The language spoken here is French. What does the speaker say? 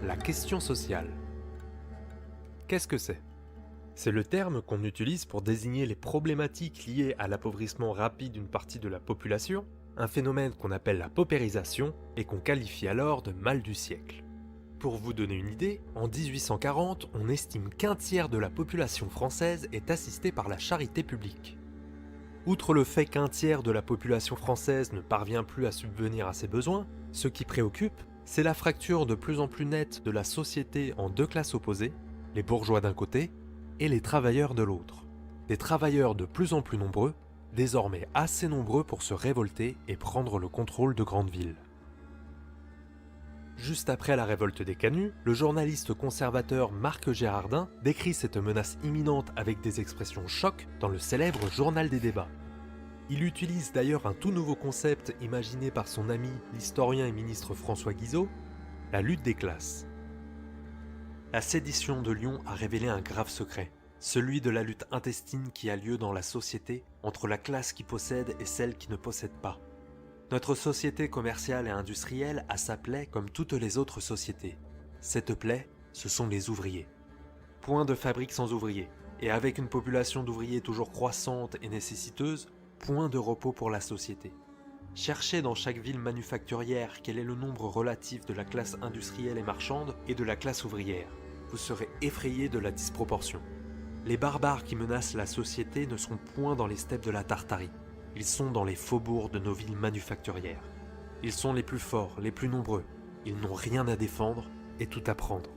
la question sociale. Qu'est-ce que c'est? C'est le terme qu'on utilise pour désigner les problématiques liées à l'appauvrissement rapide d'une partie de la population, un phénomène qu'on appelle la paupérisation et qu'on qualifie alors de mal du siècle. Pour vous donner une idée, en 1840, on estime qu'un tiers de la population française est assistée par la charité publique. Outre le fait qu'un tiers de la population française ne parvient plus à subvenir à ses besoins, ce qui préoccupe, c'est la fracture de plus en plus nette de la société en deux classes opposées, les bourgeois d'un côté et les travailleurs de l'autre. Des travailleurs de plus en plus nombreux, désormais assez nombreux pour se révolter et prendre le contrôle de grandes villes. Juste après la révolte des Canuts, le journaliste conservateur Marc Gérardin décrit cette menace imminente avec des expressions choc dans le célèbre Journal des débats. Il utilise d'ailleurs un tout nouveau concept imaginé par son ami, l'historien et ministre François Guizot, la lutte des classes. La sédition de Lyon a révélé un grave secret, celui de la lutte intestine qui a lieu dans la société entre la classe qui possède et celle qui ne possède pas. Notre société commerciale et industrielle a sa plaie comme toutes les autres sociétés. Cette plaie, ce sont les ouvriers. Point de fabrique sans ouvriers, et avec une population d'ouvriers toujours croissante et nécessiteuse, point de repos pour la société. Cherchez dans chaque ville manufacturière quel est le nombre relatif de la classe industrielle et marchande et de la classe ouvrière. Vous serez effrayé de la disproportion. Les barbares qui menacent la société ne sont point dans les steppes de la Tartarie. Ils sont dans les faubourgs de nos villes manufacturières. Ils sont les plus forts, les plus nombreux. Ils n'ont rien à défendre et tout à prendre.